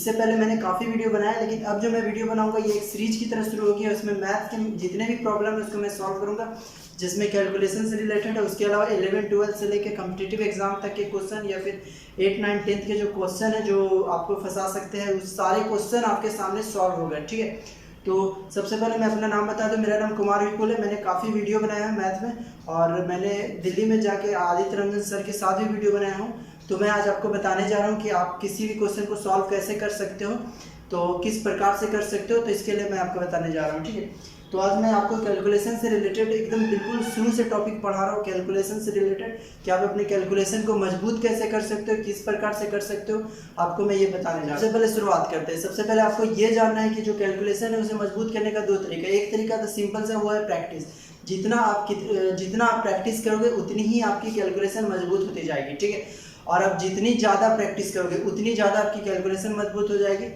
इससे पहले मैंने काफ़ी वीडियो बनाया, लेकिन अब जो मैं वीडियो बनाऊंगा ये एक सीरीज की तरह शुरू होगी और उसमें मैथ के जितने भी प्रॉब्लम है उसको मैं सॉल्व करूंगा, जिसमें कैलकुलेशन से रिलेटेड है। उसके अलावा 11-12 से लेकर कॉम्पिटिटिव एग्जाम तक के क्वेश्चन या फिर 8, 9, 10 के जो क्वेश्चन है जो आपको फंसा सकते हैं, उस सारे क्वेश्चन आपके सामने सॉल्व हो गए। ठीक है, तो सबसे पहले मैं अपना नाम बता दूं, मेरा नाम कुमार विपुल है। मैंने काफ़ी वीडियो बनाया है मैथ में, और मैंने दिल्ली में जाके आदित्य रंजन सर के साथ भी वीडियो बनाया हूँ। तो मैं आज आपको बताने जा रहा हूँ कि आप किसी भी क्वेश्चन को सॉल्व कैसे कर सकते हो, तो किस प्रकार से कर सकते हो, तो इसके लिए मैं आपको बताने जा रहा हूँ। ठीक है, तो आज मैं आपको कैलकुलेशन से रिलेटेड एकदम बिल्कुल शुरू से टॉपिक पढ़ा रहा हूँ, कैलकुलेशन से रिलेटेड कि आप अपने कैलकुलेशन को मजबूत कैसे कर सकते हो, किस प्रकार से कर सकते हो, आपको मैं ये बताने जा रहा हूँ। सबसे पहले शुरुआत करते हैं। सबसे पहले आपको ये जानना है कि जो कैलकुलेशन है उसे मजबूत करने का 2 तरीका। एक तरीका तो सिंपल सा, वो है प्रैक्टिस। जितना आप प्रैक्टिस करोगे उतनी ही आपकी कैलकुलेशन मजबूत होती जाएगी। ठीक है, और आप जितनी ज़्यादा प्रैक्टिस करोगे उतनी ज़्यादा आपकी कैलकुलेशन मजबूत हो जाएगी।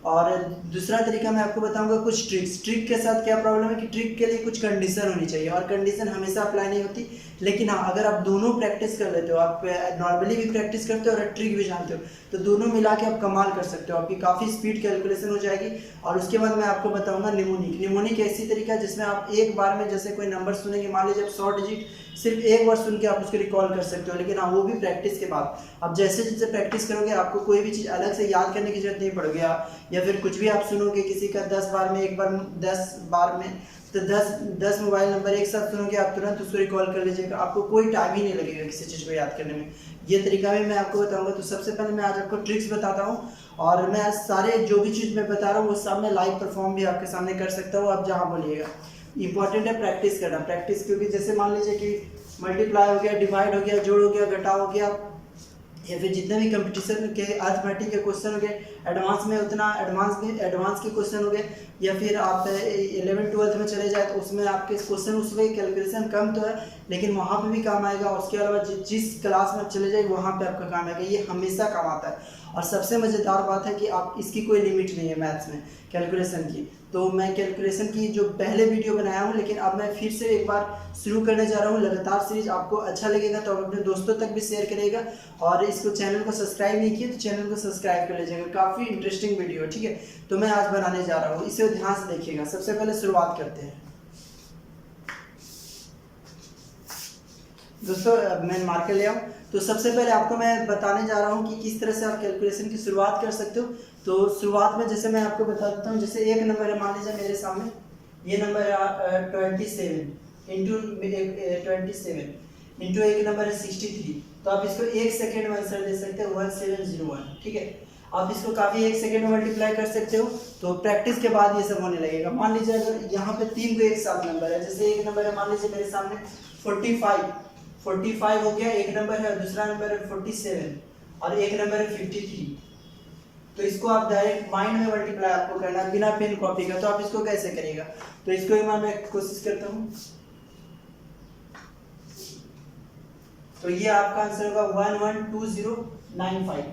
और दूसरा तरीका मैं आपको बताऊंगा कुछ ट्रिक्स। ट्रिक के साथ क्या प्रॉब्लम है कि ट्रिक के लिए कुछ कंडीशन होनी चाहिए, और कंडीशन हमेशा अप्लाई नहीं होती। लेकिन हाँ, अगर आप दोनों प्रैक्टिस कर लेते हो, आप नॉर्मली भी प्रैक्टिस करते हो और ट्रिक भी जानते हो, तो दोनों मिला के आप कमाल कर सकते हो। आपकी काफ़ी स्पीड कैलकुलेशन हो जाएगी। और उसके बाद मैं आपको बताऊंगा निमोनिक। निमोनिक ऐसी तरीका जिसमें आप एक बार में जैसे कोई नंबर सुनेंगे, मान लीजिए आप 100 डिजिट सिर्फ एक बार सुन के आप उसको रिकॉल कर सकते हो, लेकिन हाँ वो भी प्रैक्टिस के बाद। अब जैसे जैसे प्रैक्टिस करोगे आपको कोई भी चीज़ अलग से याद करने की जरूरत नहीं पड़ेगी। या फिर कुछ भी आप सुनोगे किसी का 10 बार में, एक बार 10 बार में, तो 10 मोबाइल नंबर एक साथ सुनोगे आप, तुरंत उसको रिकॉल कर लीजिएगा। आपको कोई टाइम ही नहीं लगेगा किसी चीज़ को याद करने में। ये तरीका भी मैं आपको बताऊंगा। तो सबसे पहले मैं आज आपको ट्रिक्स बताता हूँ, और मैं आज सारे जो भी चीज़ मैं बता रहा हूँ वो सब मैं लाइव परफॉर्म भी आपके सामने कर सकता हूँ, आप जहाँ बोलिएगा। इंपॉर्टेंट है प्रैक्टिस करना। प्रैक्टिस, क्योंकि जैसे मान लीजिए कि मल्टीप्लाई हो गया, डिवाइड हो गया, जोड़ हो गया, घटा हो गया, या फिर जितने भी कंपटीशन के अर्थमेटिक के क्वेश्चन हो गए, एडवांस में उतना एडवांस के क्वेश्चन हो गए, या फिर आप 11-12 में चले जाए तो उसमें आपके क्वेश्चन उसमें कैलकुलेशन कम तो है, लेकिन वहाँ पे भी काम आएगा। और उसके अलावा जिस क्लास में आप चले जाए वहाँ पे आपका काम आएगा। ये हमेशा काम आता है। और सबसे मज़ेदार बात है कि आप इसकी कोई लिमिट नहीं है मैथ्स में कैलकुलेशन की। तो मैं कैलकुलेशन की जो पहले वीडियो बनाया हूँ, लेकिन अब मैं फिर से एक बार शुरू करने जा रहा हूँ लगातार सीरीज। आपको अच्छा लगेगा तो आप अपने दोस्तों तक भी शेयर करिएगा, और इसको चैनल को सब्सक्राइब नहीं किया तो चैनल को सब्सक्राइब कर लीजिएगा। काफ़ी इंटरेस्टिंग वीडियो, ठीक है। तो मैं आज बनाने जा रहा हूँ, इसे ध्यान से देखिएगा। सबसे पहले शुरुआत करते हैं दोस्तों। मैं मार्कर ले आऊँ। तो सबसे पहले आपको मैं बताने जा रहा हूँ कि किस तरह से आप कैलकुलेशन की शुरुआत कर सकते हो। तो शुरुआत में जैसे मैं आपको बता देता हूँ, जैसे एक नंबर है, मान लीजिए मेरे सामने ये नंबर है 27 इंटू 27 इंटू एक नंबर है 63। तो आप इसको 1 सेकेंड में आंसर दे सकते हो 1701। ठीक है, आप इसको काफ़ी 1 सेकेंड में मल्टीप्लाई कर सकते हो। तो प्रैक्टिस के बाद ये सब होने लगेगा। मान लीजिए अगर यहाँ पे 3 को एक साथ नंबर है, जैसे एक नंबर है मान लीजिए मेरे सामने 45 हो गया, एक नंबर है, दूसरा नंबर है 47 और एक नंबर है 53। तो इसको आप डायरेक्ट माइंड में मल्टीप्लाई आपको करना है बिना पेन कॉपी का। तो आप इसको कैसे करिएगा, तो इसको एक बार मैं कोशिश करता हूँ। तो ये आपका आंसर होगा 112095।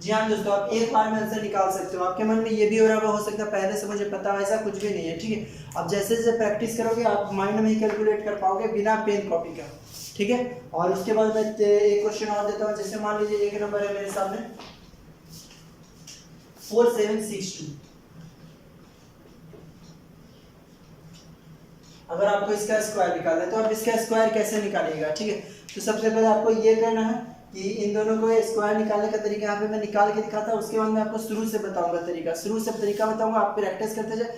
जी हाँ दोस्तों, आप एक बार में आंसर निकाल सकते हो। आपके मन में ये भी हो रहा हो सकता है पहले से मुझे पता है, ऐसा कुछ भी नहीं है। ठीक है, अब जैसे जैसे प्रैक्टिस करोगे आप माइंड में ही कैलकुलेट कर पाओगे बिना पेन कॉपी का। ठीक है, और उसके बाद मैं एक क्वेश्चन और देता हूँ। जैसे मान लीजिए एक नंबर है मेरे सामने 4762। अगर आपको इसका स्क्वायर निकालना है तो आप इसका स्क्वायर कैसे निकालिएगा। ठीक है, तो सबसे पहले आपको ये करना है कि इन दोनों को स्क्वायर निकालने का तरीका यहाँ पे मैं निकाल के दिखाता हूँ। उसके बाद मैं आपको शुरू से बताऊंगा तरीका, शुरू से तरीका बताऊंगा। आप प्रैक्टिस करते जाए,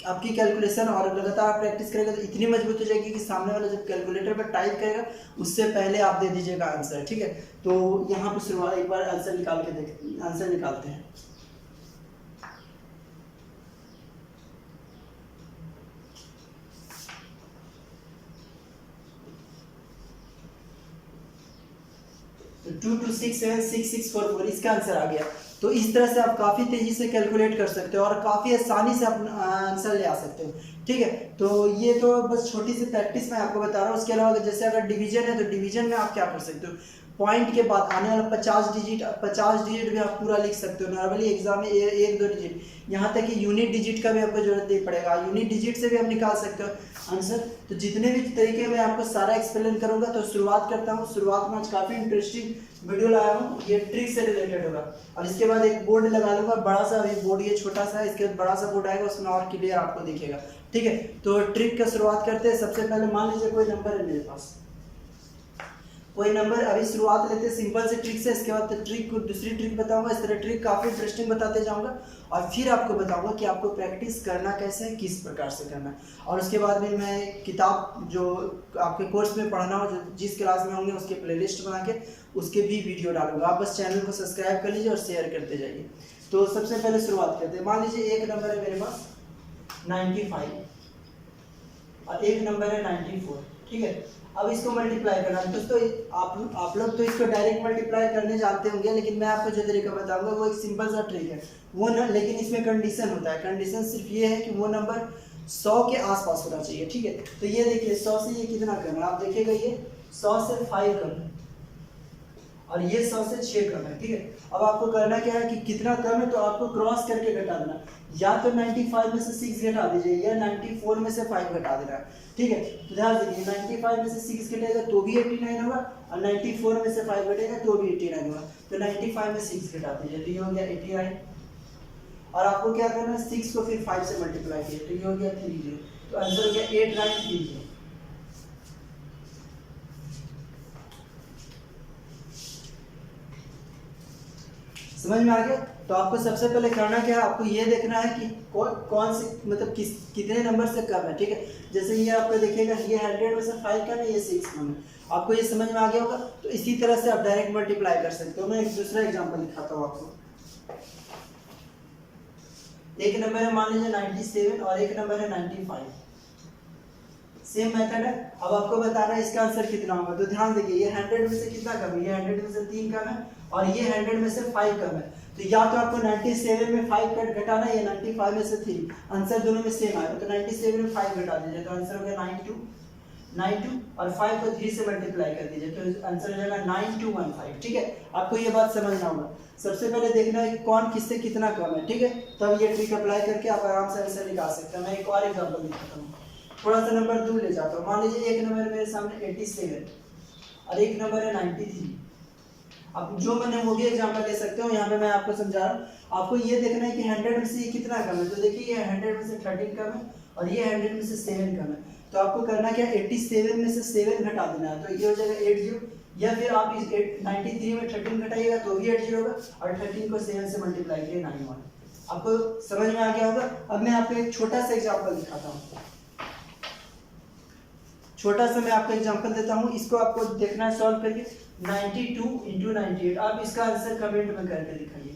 आपकी कैलकुलेशन और लगातार आप प्रैक्टिस करेगा तो इतनी मजबूत हो जाएगी कि सामने वाला जब कैलकुलेटर पर टाइप करेगा उससे पहले आप दे दीजिएगा आंसर। ठीक है, तो यहाँ पर शुरुआत एक बार आंसर निकाल के आंसर निकालते हैं। तो 2267664 इसका आंसर आ गया। तो इस तरह से आप काफ़ी तेज़ी से कैलकुलेट कर सकते हो और काफ़ी आसानी से अपना आंसर ले आ सकते हो। ठीक है, तो ये तो बस छोटी सी प्रैक्टिस मैं आपको बता रहा हूँ। उसके अलावा जैसे अगर डिवीजन है तो डिवीजन में आप क्या कर सकते हो, पॉइंट के बाद आने वाला 50 डिजिट भी आप पूरा लिख सकते हो। नॉर्मली एग्जाम में एक दो डिजिट, यहाँ तक कि यूनिट डिजिट का भी आपको जरूरत नहीं पड़ेगा, यूनिट डिजिट से भी आप निकाल सकते हो आंसर। तो जितने भी तरीके मैं आपको सारा एक्सप्लेन करूंगा। तो शुरुआत करता हूँ। शुरुआत में आज काफ़ी इंटरेस्टिंग वीडियो लाया हूँ, ये ट्रिक से रिलेटेड होगा। और इसके बाद एक बोर्ड लगा लूंगा बड़ा सा, अभी बोर्ड ये छोटा सा है, इसके बाद बड़ा सा बोर्ड आएगा, उसमें और क्लियर आपको दिखेगा। ठीक है, तो ट्रिक का शुरुआत करते हैं। सबसे पहले मान लीजिए कोई नंबर है मेरे पास, कोई नंबर, अभी शुरुआत लेते हैं सिंपल से ट्रिक से। इसके बाद ट्रिक को दूसरी ट्रिक बताऊंगा। इस तरह ट्रिक काफ़ी इंटरेस्टिंग बताते जाऊंगा और फिर आपको बताऊंगा कि आपको प्रैक्टिस करना कैसे है, किस प्रकार से करना है। और उसके बाद में मैं किताब जो आपके कोर्स में पढ़ना हो, जो जिस क्लास में होंगे उसके प्लेलिस्ट बना के उसके भी वीडियो डालूंगा। आप बस चैनल को सब्सक्राइब कर लीजिए और शेयर करते जाइए। तो सबसे पहले शुरुआत करते हैं। मान लीजिए एक नंबर है मेरे पास 95 और एक नंबर है 94। ठीक है, अब इसको मल्टीप्लाई करना है। दोस्तों आप लोग तो इसको डायरेक्ट मल्टीप्लाई करने जानते होंगे, लेकिन मैं आपको जो तरीका बताऊंगा वो एक सिंपल सा ट्रिक है वो न, लेकिन इसमें कंडीशन होता है। कंडीशन सिर्फ ये है कि वो नंबर 100 के आसपास होना चाहिए। ठीक है, तो ये देखिए 100 से ये कितना कम है, आप देखिएगा ये 100 से 5 कम है और ये 100 से 6 कम है। ठीक है, अब आपको करना क्या है कि कितना कम है तो आपको क्रॉस करके घटा देना। या तो 95 में से 6 घटा दीजिए या 94 में से 5 घटा देना। ठीक है, तो ध्यान दीजिए 95 में से 6 घटेगा तो भी 89 होगा और 94 में से 5 घटेगा तो भी 89 होगा। तो 95 में 6 घटा दीजिए तो ये हो गया 89। और आपको क्या करना है, 6 को फिर 5 से मल्टीप्लाई कीजिए तो ये हो गया 30। तो आंसर हो गया 8930। समझ में आ गया? तो आपको सबसे पहले करना क्या है, आपको ये देखना है कि कौन से मतलब कितने नंबर से कम है। ठीक है, जैसे ये आपको देखिएगा ये 100 में से 5 कम है, ये 6 कम है। आपको ये समझ में आ गया होगा। तो इसी तरह से आप डायरेक्ट मल्टीप्लाई कर सकते हो। मैं एक दूसरा एग्जांपल दिखाता हूँ आपको। एक नंबर है मान लीजिए 97 और एक नंबर है 95। सेम मेथड है। अब आपको बताना है इसका आंसर कितना होगा। तो ध्यान देखिए ये 100 में से कितना कम है, ये 100 में से 3 कम है और ये 100 में से 5 कम है। तो या तो आपको 97 में 5 कट घटाना है या 95 में से 3। आंसर दोनों में सेम आएगा। तो 97 में 5 घटा दीजिए तो आंसर हो गया 92 और 5 को 3 से मल्टीप्लाई कर दीजिए तो आंसर हो जाएगा 9215। ठीक है, आपको ये बात समझना होगा। सबसे पहले देखना है कि कौन किससे कितना कम है। ठीक है, तब ये ट्रिक अप्लाई करके आप आराम से आंसर निकाल सकते हैं। मैं एक और एग्जाम्पल दिखाता हूँ, थोड़ा सा नंबर दूर ले जाता हूँ। मान लीजिए एक नंबर मेरे सामने 87 और एक नंबर है 93। अब जो मैंने वो भी एग्जांपल ले सकते हो, यहाँ पे मैं आपको समझा रहा हूँ। आपको ये देखना है कि 100 में से ये कितना कम है। तो देखिए ये 100 में से 13 कम है और ये 100 में से 7 कम है। तो आपको करना क्या, 87 में से 7 घटा देना है तो ये हो जाएगा 80। या फिर आप इस 93 में 13 घटाइएगा तो भी 80 होगा और 13 को 7 से मल्टीप्लाई करिए 91। आपको समझ में आ गया होगा। अब मैं आपको एक छोटा सा एग्जाम्पल दिखाता हूँ। छोटा सा मैं आपको एग्जांपल देता हूँ, इसको आपको देखना है सॉल्व करके। 92 × 98। आप इसका आंसर कमेंट में करके दिखाइए।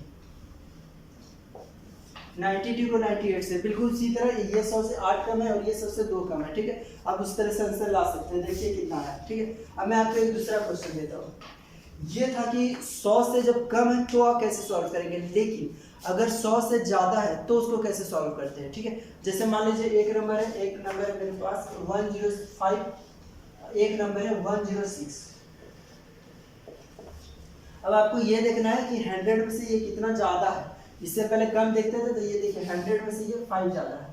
92 को 98 से बिल्कुल उसी तरह ये 100 से 8 कम है और ये 100 से 2 कम है। ठीक है, आप उस तरह से आंसर ला सकते हैं। देखिए कितना है। ठीक है, अब मैं आपको एक दूसरा क्वेश्चन देता हूँ। ये था कि 100 से जब कम है तो आप कैसे सॉल्व करेंगे, लेकिन अगर 100 से ज़्यादा है तो उसको कैसे सॉल्व करते हैं। ठीक है, जैसे मान लीजिए एक नंबर है मेरे पास 105, एक नंबर है 106। अब आपको ये देखना है कि 100 में से ये कितना ज़्यादा है। इससे पहले कम देखते थे तो ये देखिए 100 में से ये 5 ज़्यादा है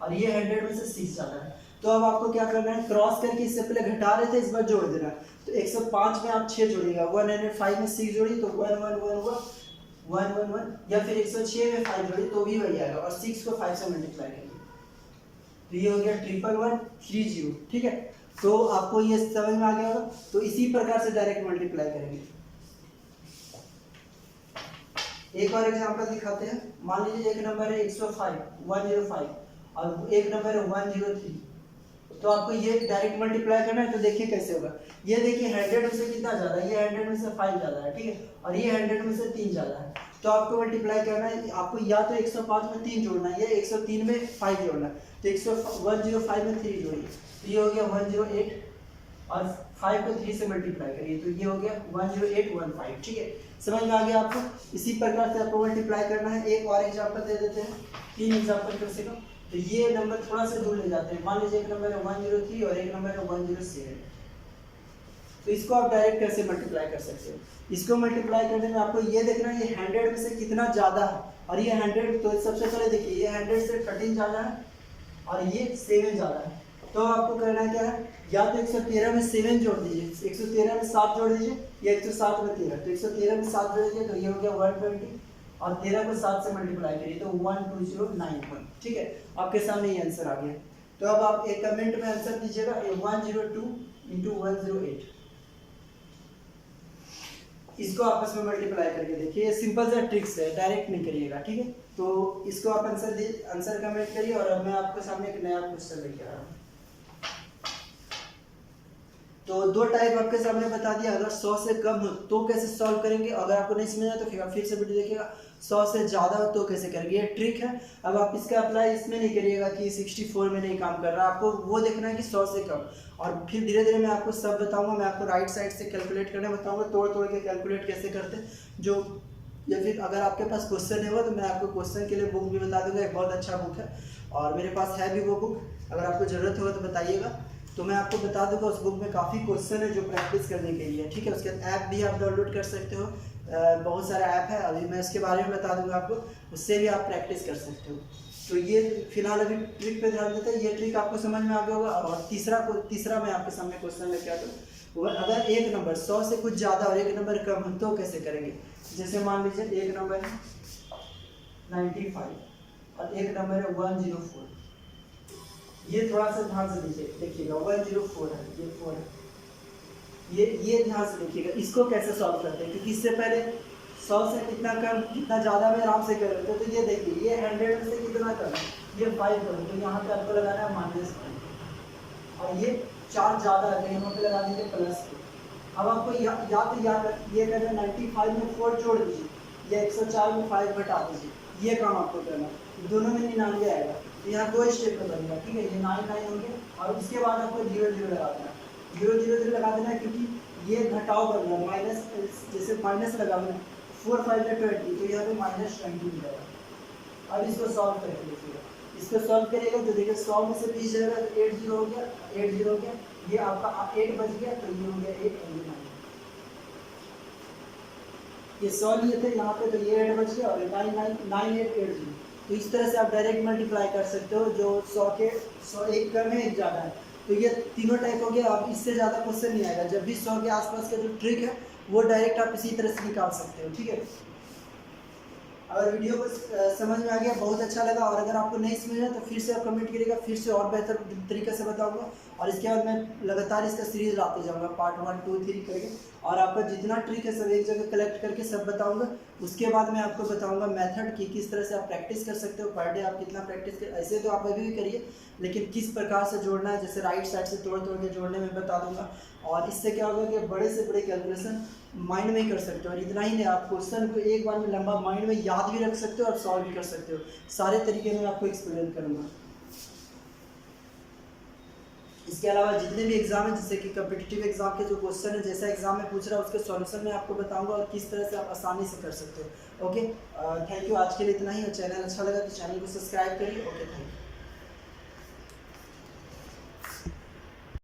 और ये 100 में से 6 ज़्यादा है। तो अब आपको क्या करना है, क्रॉस करके इससे पहले घटा रहे थे, इस बार जोड़ देना। तो 105 में आप 6 जोड़िएगा, 105 में 6 जोड़ी तो 111 हुआ 111, या फिर 106 में 5 जोड़ी तो भी वही आएगा और 6 को 5 से मल्टीप्लाई करिए तो ये हो गया 11130। ठीक है, तो आपको ये समझ में आ गया होगा। तो इसी प्रकार से डायरेक्ट मल्टीप्लाई करेंगे। एक और एग्जांपल दिखाते हैं। मान लीजिए एक नंबर है 105 और एक नंबर है 103। तो आपको ये डायरेक्ट मल्टीप्लाई करना है। तो देखिए कैसे होगा। ये देखिए 100 में से कितना ज़्यादा है, ये 100 में से 5 ज़्यादा है। ठीक है, और ये 100 में से 3 ज़्यादा है। तो आपको मल्टीप्लाई करना है, आपको या तो 105 में 3 जोड़ना है या 103 में 5 जोड़ना है। तो 105 में 3 जोड़िए तो ये हो गया 108 और 5 को 3 से मल्टीप्लाई करिए तो ये हो गया 10815। ठीक है, समझ में आ गया आपको। इसी प्रकार से आपको मल्टीप्लाई करना है। एक और एग्जांपल दे देते हैं, 3 एग्जांपल कर सको। तो ये नंबर थोड़ा सा दूर ले जाते हैं। मान लीजिए एक नंबर है 103 और एक नंबर है 107। तो इसको आप डायरेक्ट कैसे मल्टीप्लाई कर सकते हो? इसको मल्टीप्लाई करने में आपको ये देखना है ये 100 में से कितना ज़्यादा है, और ये 100, तो सबसे पहले देखिए ये 100 से 13 ज़्यादा है और ये 7 ज़्यादा है। तो आपको करना क्या है, या तो 113 में 7 जोड़ दीजिए, 113 में 7 जोड़ दीजिए, या 107 में 13, तो 113 में 7 जोड़ दीजिए तो ये हो गया 120, और 13 को 7 से मल्टीप्लाई करिए तो 12091। ठीक है, आपके सामने ये आंसर आ गया। तो अब आप एक कमेंट में आंसर दीजिएगा 102 इंटू 108। इसको आपस में मल्टीप्लाई करके देखिए, ये सिंपल सा ट्रिक्स है, डायरेक्ट नहीं करिएगा। ठीक है, तो इसको आप आंसर कमेंट करिए, और अब मैं आपके सामने एक नया क्वेश्चन लेके आ रहा हूँ। तो दो टाइप आपके सामने बता दिया, अगर 100 से कम हो तो कैसे सॉल्व करेंगे, अगर आपको नहीं समझ आया तो फिर से वीडियो देखिएगा। 100 से ज़्यादा हो तो कैसे करेंगे, ये ट्रिक है। अब आप इसका अप्लाई इसमें नहीं करिएगा कि 64 में नहीं काम कर रहा, आपको वो देखना है कि 100 से कम, और फिर धीरे धीरे मैं आपको सब बताऊंगा। मैं आपको राइट साइड से कैलकुलेट करना बताऊंगा, तोड़ तोड़ के कैलकुलेट कैसे करते हैं जो, या फिर अगर आपके पास क्वेश्चन है वो, तो मैं आपको क्वेश्चन के लिए बुक भी बता दूंगा, एक बहुत अच्छा बुक है और मेरे पास है भी वो बुक, अगर आपको ज़रूरत होगा तो बताइएगा। तो मैं आपको बता दूंगा उस बुक में काफ़ी क्वेश्चन है जो प्रैक्टिस करने के लिए। ठीक है, उसके बाद ऐप भी आप डाउनलोड कर सकते हो, बहुत सारा ऐप है, अभी मैं उसके बारे में बता दूंगा आपको, उससे भी आप प्रैक्टिस कर सकते हो। तो ये फिलहाल अभी ट्रिक पे ध्यान देते हैं, ये ट्रिक आपको समझ में आ गया होगा। और तीसरा मैं आपके सामने क्वेश्चन लेके आता हूँ, अगर एक नंबर 100 से कुछ ज़्यादा और एक नंबर कम हो तो कैसे करेंगे। जैसे मान लीजिए एक नंबर है 95 और एक नंबर है 104, ये थोड़ा सा ध्यान से देखिएगा 104 है, ये 4 है, ये ध्यान से देखिएगा। इसको कैसे सॉल्व करते हैं, क्योंकि इससे पहले 100 से कितना कम कितना ज़्यादा में आराम से कर रहे थे। तो ये देखिए ये 100 से कितना कम है, ये 5 कम, तो यहाँ पे आपको लगाना है -5, और ये 4 ज़्यादा है, यहाँ पे लगा दीजिए +2। अब आपको या तो ये करना है 95 में 4 जोड़ दीजिए, या 104 में 5 घटा दीजिए, ये काम आपको करना है। दोनों में 99 आएगा, तो यहाँ 2 स्टेप में बनेगा। ठीक है, ये 9 होंगे, और उसके बाद आपको 0 0 लगा देना, 0 0 0 लगा देना, क्योंकि ये घटाव करना है, माइनस, जैसे माइनस लगाना 4 5 में 20, तो यहाँ पे -20 मिल जाएगा। अब इसको सॉल्व करके देखिएगा, इसको सॉल्व करिएगा तो देखिए 100 में से 20 जाएगा तो 8 0 हो गया, 8 0 हो गया, ये आपका 8 बच गया, तो ये हो गया 8 और ये 9। ये 100 लिए थे यहाँ पे, तो ये 8 बच गया, और 9880। तो इस तरह से आप डायरेक्ट मल्टीप्लाई कर सकते हो, जो 100 के 100 एक कम है एक ज़्यादा है। तो ये तीनों टाइप हो गया। अब इससे ज़्यादा क्वेश्चन नहीं आएगा, जब भी 100 के आसपास का जो ट्रिक है वो डायरेक्ट आप इसी तरह से निकाल सकते हो। ठीक है, अगर वीडियो को समझ में आ गया, बहुत अच्छा लगा, और अगर आपको नहीं समझ आया तो फिर से आप कमेंट करिएगा, फिर से और बेहतर तरीके से बताऊंगा। और इसके बाद मैं लगातार इसका सीरीज लाते जाऊंगा, पार्ट 1 2 3 करके, और आपका जितना ट्रिक है सब एक जगह कलेक्ट करके सब बताऊंगा। उसके बाद मैं आपको बताऊंगा मेथड कि किस तरह से आप प्रैक्टिस कर सकते हो, पर डे आप कितना प्रैक्टिस कर, ऐसे तो आप अभी भी करिए, लेकिन किस प्रकार से जोड़ना है, जैसे राइट साइड से तोड़ तोड़ के जोड़ने में बता दूंगा। और इससे क्या होगा कि बड़े से बड़े कैलकुलेशन माइंड में ही कर सकते हो, और इतना ही नहीं, आप क्वेश्चन को एक बार में लंबा माइंड में याद भी रख सकते हो और सॉल्व भी कर सकते हो। सारे तरीके में आपको एक्सप्लेन करूँगा। इसके अलावा जितने भी एग्जाम है, जैसे कि कम्पिटिटिव एग्जाम के जो क्वेश्चन है, जैसा एग्जाम में पूछ रहा है उसके सॉल्यूशन मैं आपको बताऊंगा, और किस तरह से आप आसानी से कर सकते हो। Okay, thank you. आज के लिए इतना ही। और चैनल अच्छा लगा तो चैनल को सब्सक्राइब करिए। Okay, thank you.